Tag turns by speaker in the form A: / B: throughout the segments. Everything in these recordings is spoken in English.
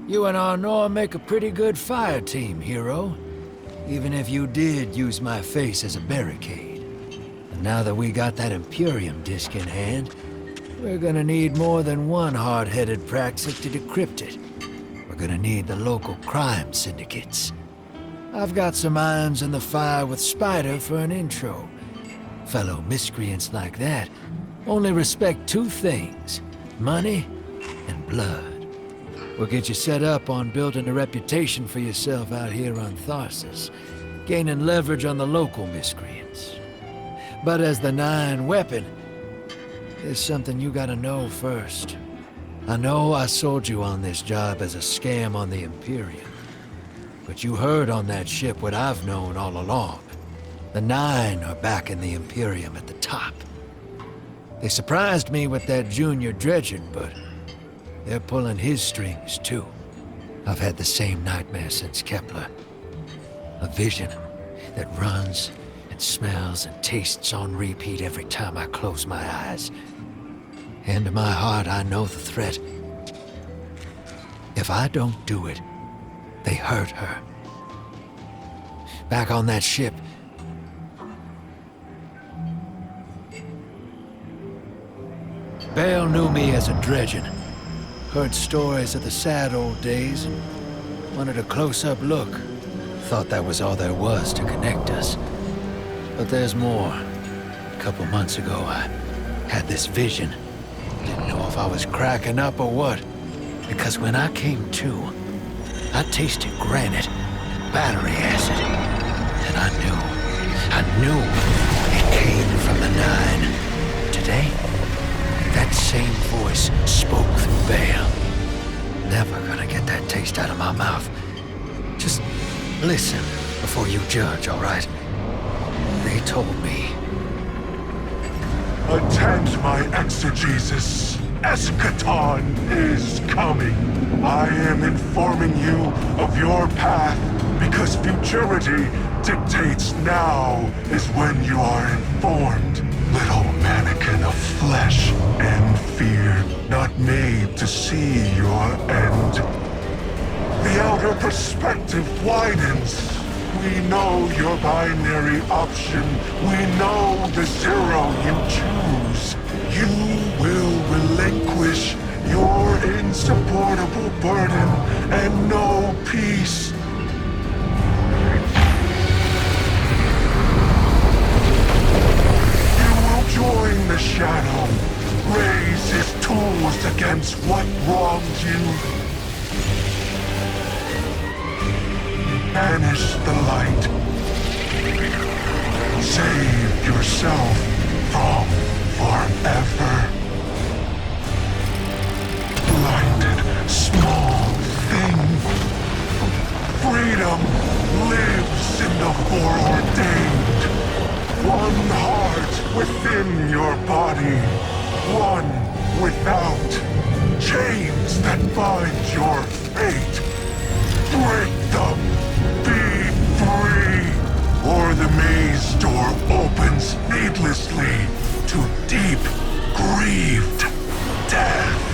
A: You and Arnor make a pretty good fire team, hero. Even if you did use my face as a barricade. And now that we got that Imperium disc in hand, we're gonna need more than one hard-headed praxic to decrypt it. We're gonna need the local crime syndicates. I've got some irons in the fire with Spider for an intro. Fellow miscreants like that only respect two things: money and blood. We'll get you set up on building a reputation for yourself out here on Tharsis, gaining leverage on the local miscreants. But as the Nine weapon, there's something you gotta know first. I know I sold you on this job as a scam on the Imperium, but you heard on that ship what I've known all along. The Nine are back in the Imperium at the top. They surprised me with that junior dredger, but they're pulling his strings, too. I've had the same nightmare since Kepler. A vision that runs and smells and tastes on repeat every time I close my eyes. And in my heart, I know the threat. If I don't do it, they hurt her. Back on that ship, Bale knew me as a dredgen. Heard stories of the sad old days and wanted a close-up look. Thought that was all there was to connect us. But there's more. A couple months ago, I had this vision. Didn't know if I was cracking up or what. Because when I came to, I tasted granite and battery acid. And I knew it came from the Nine. Today, that same voice spoke through Bale. Never gonna get that taste out of my mouth. Just listen before you judge, all right? They told me.
B: Attend my exegesis. Eschaton is coming. I am informing you of your path because futurity dictates now is when you are informed. Little mannequin of flesh and fear, not made to see your end. The outer perspective widens. We know your binary option. We know the zero you choose. You will relinquish your insupportable burden and know peace. Join the Shadow. Raise his tools against what wronged you. Banish the light. Save yourself from forever. Blinded, small thing. Freedom lives in the foreordained. One heart within your body, one without. Chains that bind your fate. Break them, be free, or the maze door opens needlessly to deep, grieved death.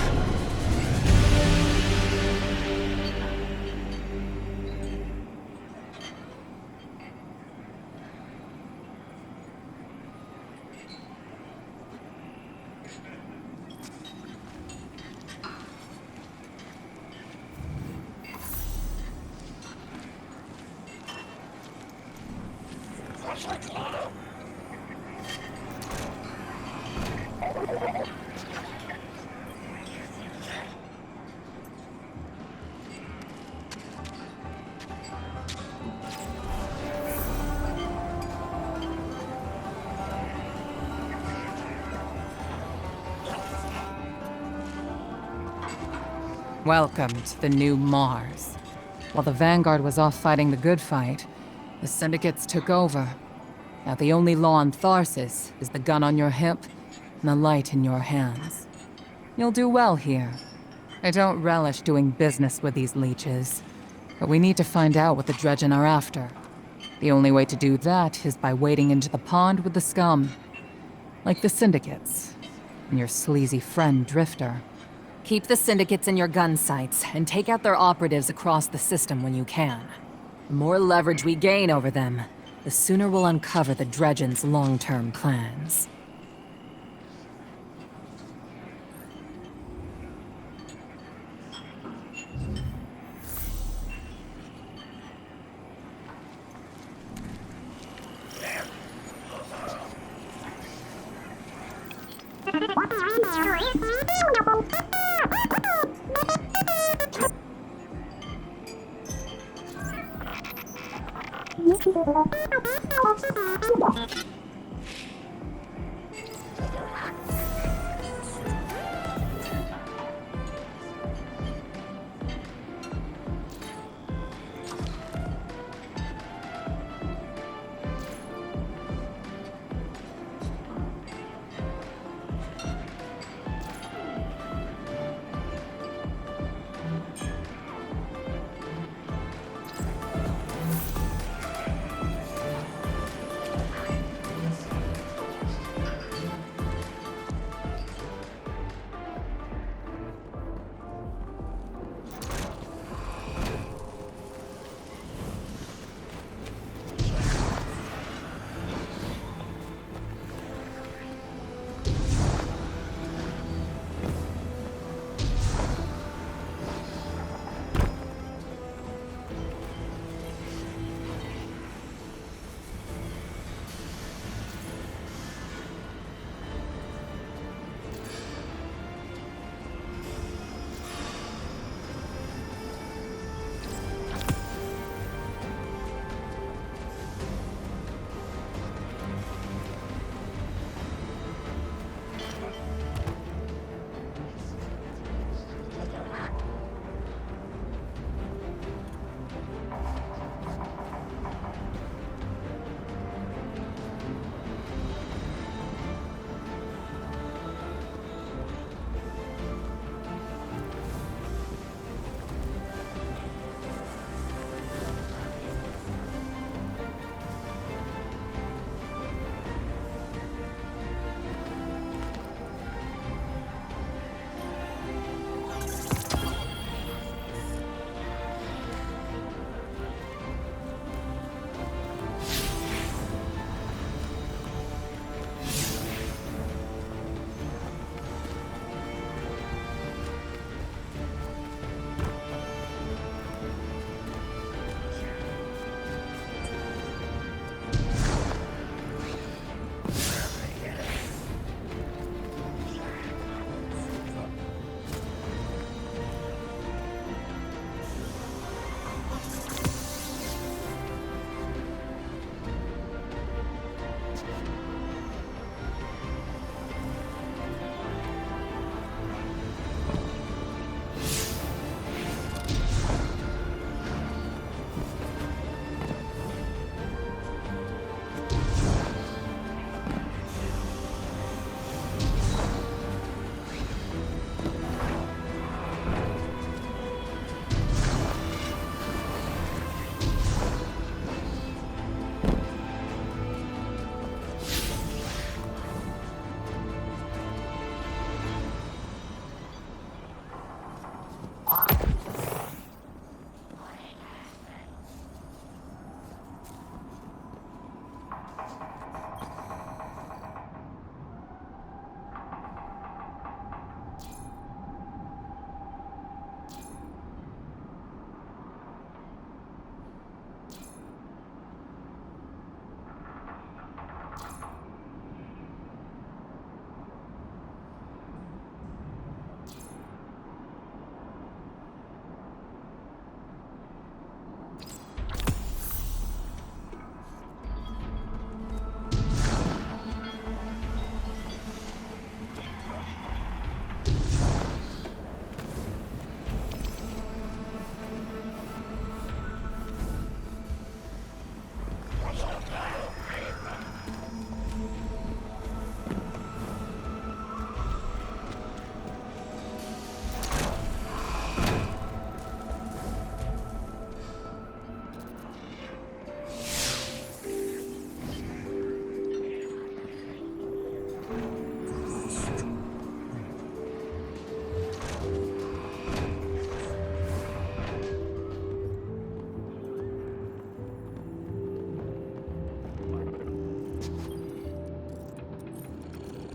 C: Welcome to the new Mars. While the Vanguard was off fighting the good fight, the Syndicates took over. Now the only law on Tharsis is the gun on your hip and the light in your hands. You'll do well here. I don't relish doing business with these leeches, but we need to find out what the Dredgen are after. The only way to do that is by wading into the pond with the Scum. Like the syndicates. And your sleazy friend, Drifter. Keep the syndicates in your gun sights, and take out their operatives across the system when you can. The more leverage we gain over them, the sooner we'll uncover the Dredgen's long-term plans.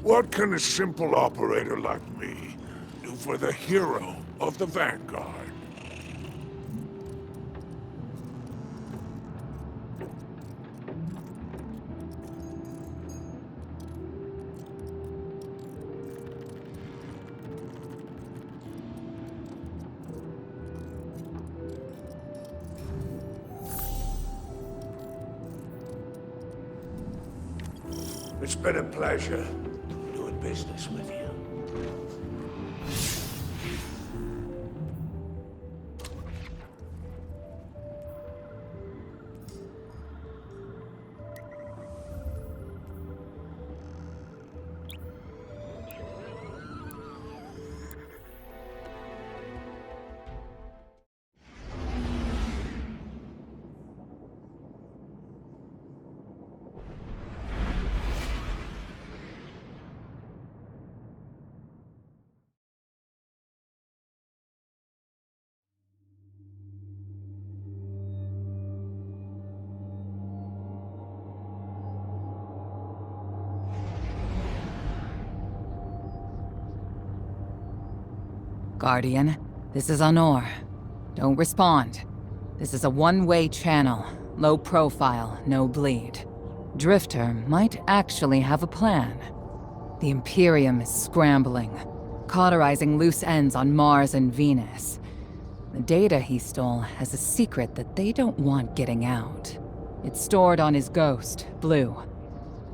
B: What can a simple operator like me do for the hero of the Vanguard? It's been a pleasure doing business with you.
C: Guardian, this is Honor. Don't respond. This is a one-way channel. Low profile, no bleed. Drifter might actually have a plan. The Imperium is scrambling, cauterizing loose ends on Mars and Venus. The data he stole has a secret that they don't want getting out. It's stored on his ghost, Blue.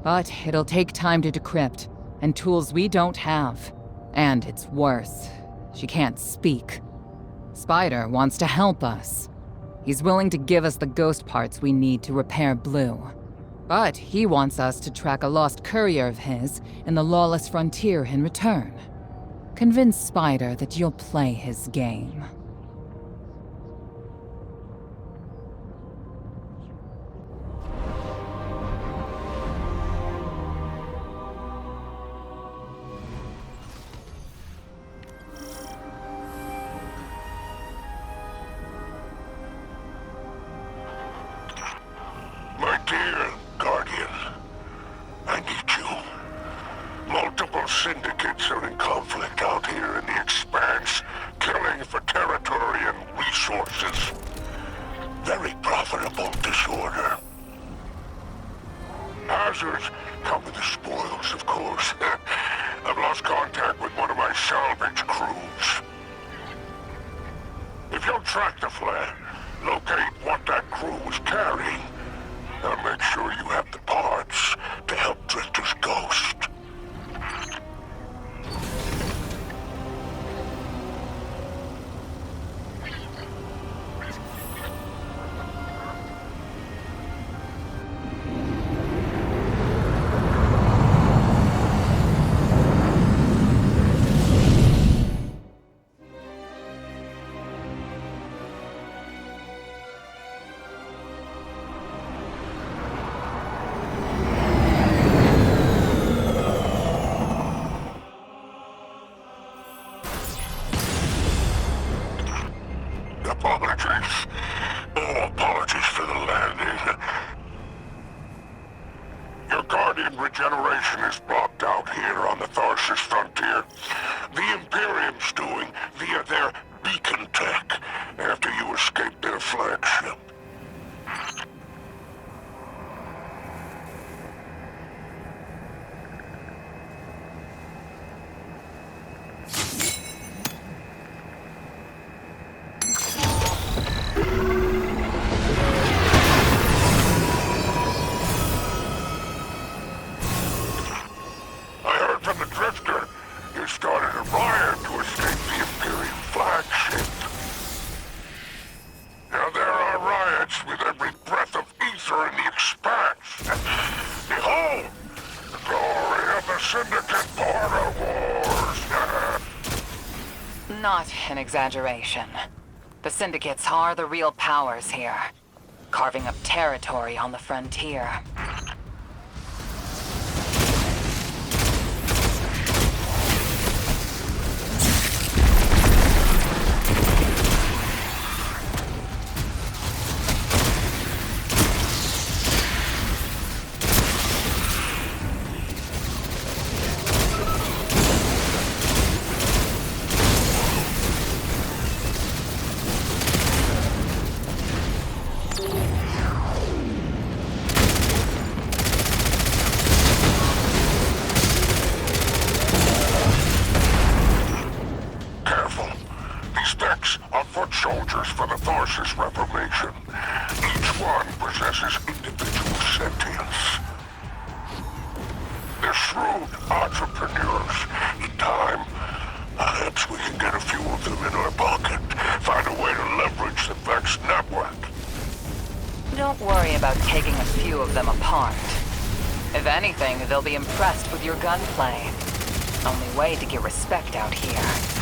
C: But it'll take time to decrypt, and tools we don't have. And it's worse. She can't speak. Spider wants to help us. He's willing to give us the ghost parts we need to repair Blue. But he wants us to track a lost courier of his in the lawless frontier in return. Convince Spider that you'll play his game.
B: My dear Guardian, I need you. Multiple syndicates are in conflict out here in the Expanse, killing for territory and resources. Very profitable disorder. Hazards come with the spoils, of course. I've lost contact with one of my salvage crews. If you'll track the flare, locate what that crew was carrying, I'll make sure you have the parts to help Drifter's ghost. Apologies. Oh, apologies for the landing. Your Guardian regeneration is blocked out here on the Tharsis frontier. The Imperium's doing via their beacon tech after you escaped their flagship. I heard from the Drifter you started a riot to escape the Imperium flagship. Now there are riots with every breath of ether in the Expanse. Behold, the glory of the Syndicate Border Wars.
C: Not an exaggeration. The Syndicates are the real powers here, carving up territory on the frontier.
B: soldiers for the Tharsis Reformation. Each one possesses individual sentience. They're shrewd entrepreneurs. In time, perhaps we can get a few of them in our pocket. Find a way to leverage the Vex network.
C: Don't worry about taking a few of them apart. If anything, they'll be impressed with your gunplay. Only way to get respect out here.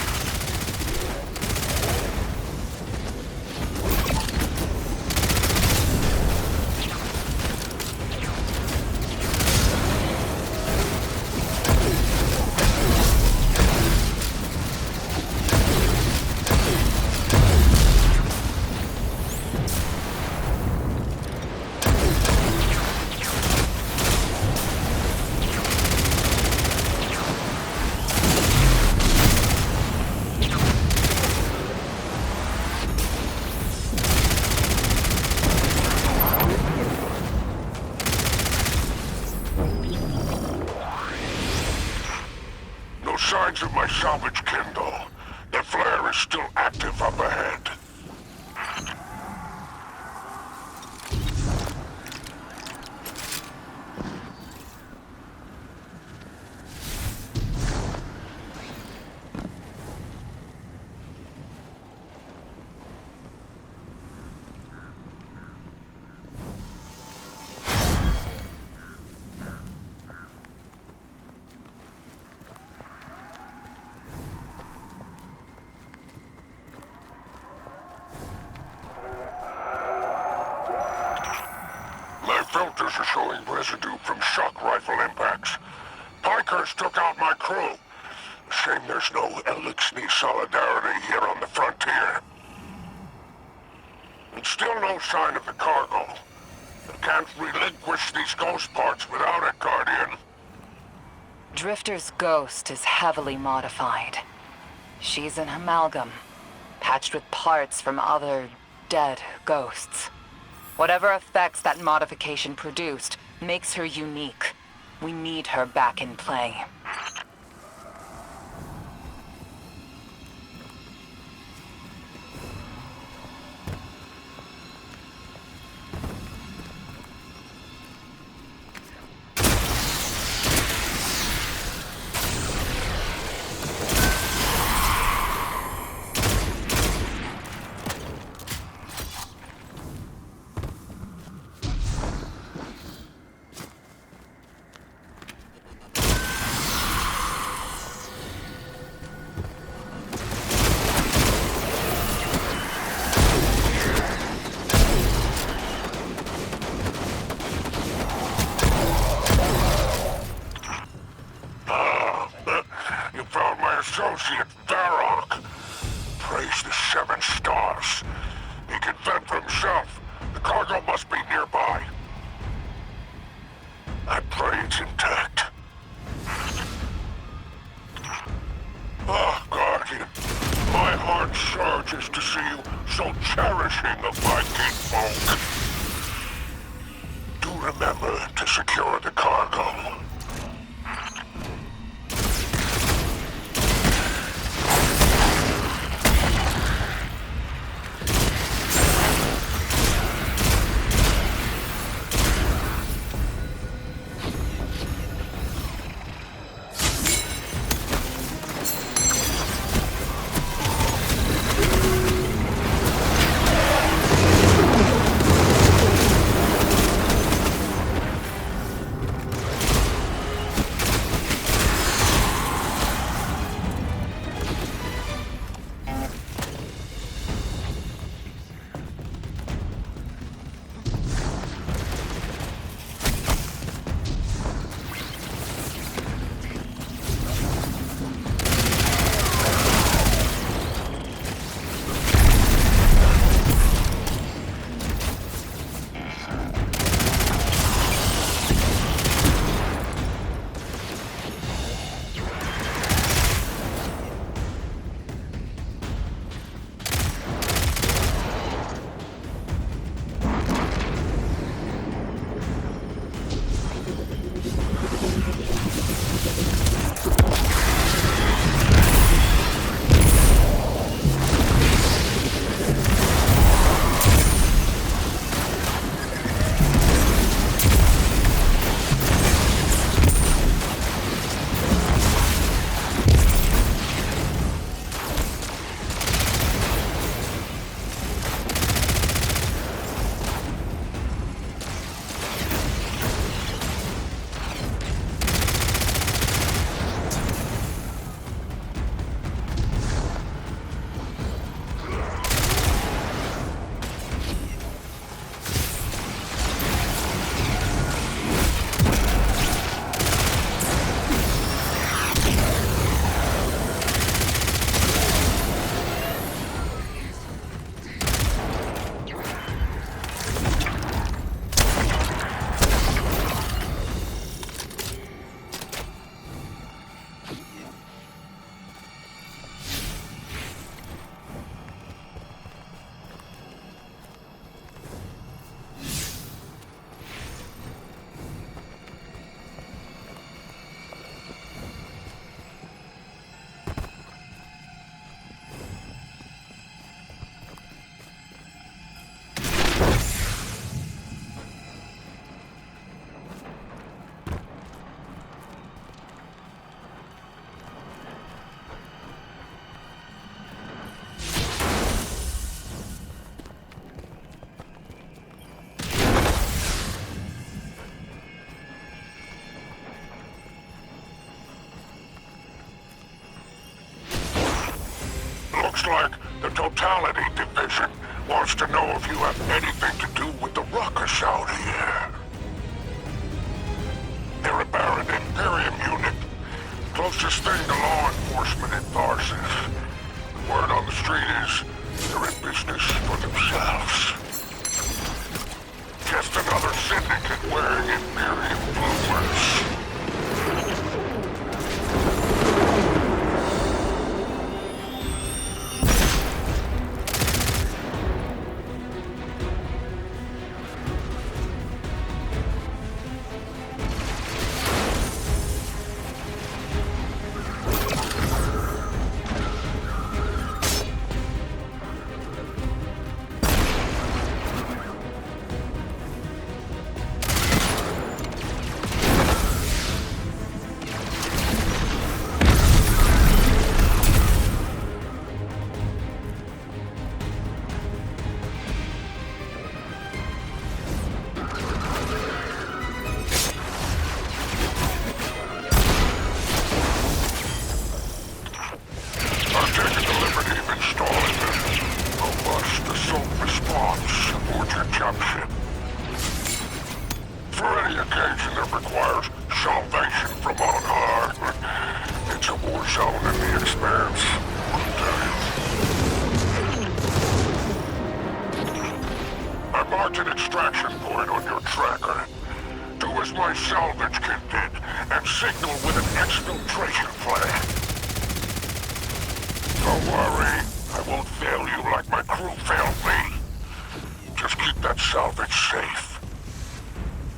B: Signs of my salvage kindle. The flare is still active up ahead. Filters are showing residue from shock rifle impacts. Pikers took out my crew. Shame there's no Elixni solidarity here on the frontier. And still no sign of the cargo. I can't relinquish these ghost parts without it, Guardian.
C: Drifter's ghost is heavily modified. She's an amalgam, patched with parts from other dead ghosts. Whatever effects that modification produced makes her unique. We need her back in play.
B: Associate Varrock. Praise the 7 stars. He can fend for himself. The cargo must be nearby. I pray it's intact. Oh, Guardian. My heart surges to see you so cherishing of my kinfolk. Do remember to secure the cargo. Looks like the Totality Division wants to know if you have anything to do with the ruckus out here. They're a barren Imperium unit. Closest thing to law enforcement in Tharsis. The word on the street is they're in business for themselves. Just another syndicate wearing Imperium bloomers.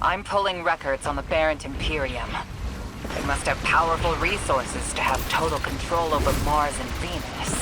C: I'm pulling records on the Barrent Imperium. They must have powerful resources to have total control over Mars and Venus.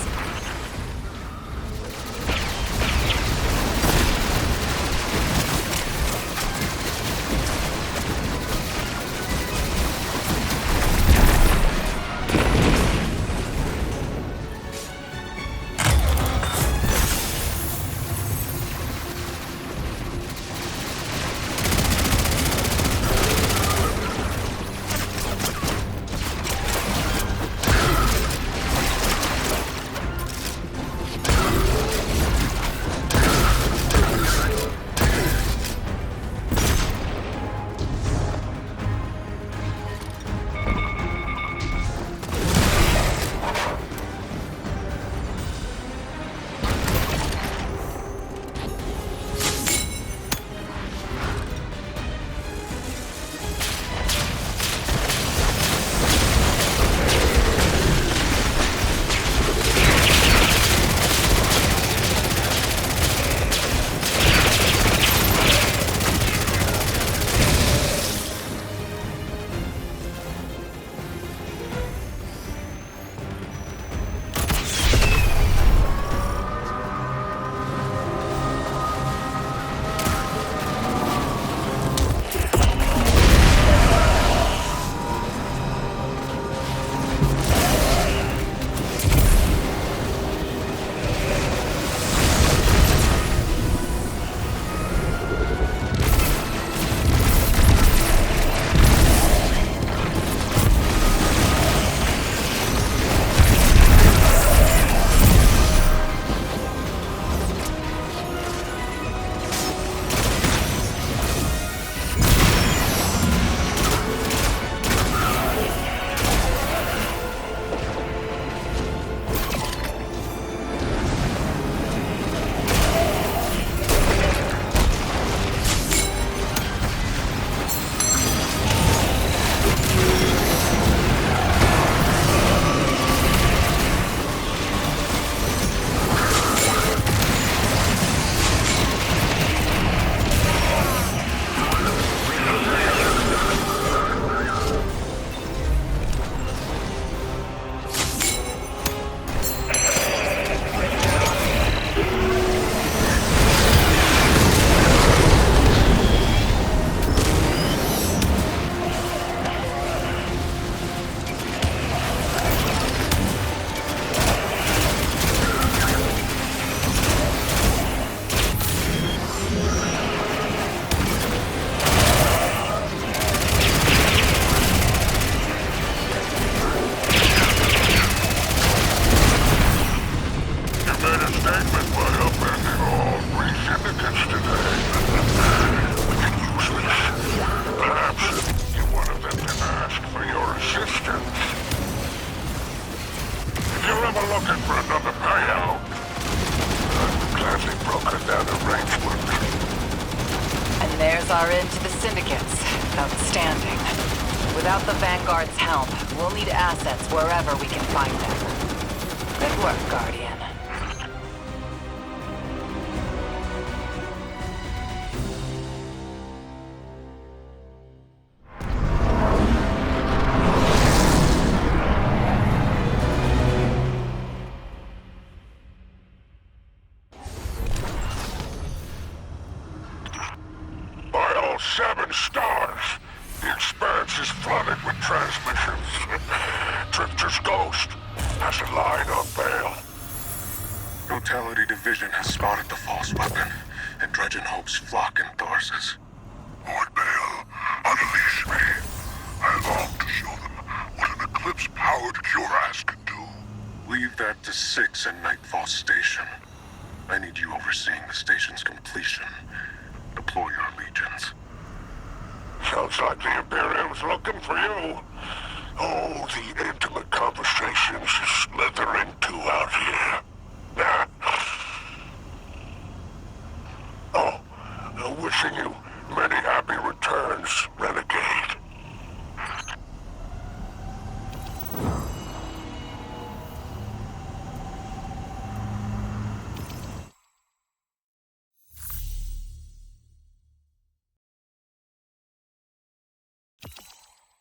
B: time for another payout. I'm glad they broke her down arrangement.
C: And there's our end to the syndicates. Outstanding. Without the Vanguard's help, we'll need assets wherever we can find them. Good work, Guardian.
B: By all 7 stars, the expanse is flooded with transmissions. Drifter's Ghost has a line on bail. Brutality Division has spotted the false weapon, and Dredgen hopes flock in Thorses. Lord Bale, unleash me. I long to show them what an Eclipse-powered cuirass can do. Leave that to 6 and Nightfall Station. I need you overseeing the station's completion. Deploy your legions. Sounds like the Imperium's looking for you. Oh, the intimate conversations you slither into out here. Oh, wishing you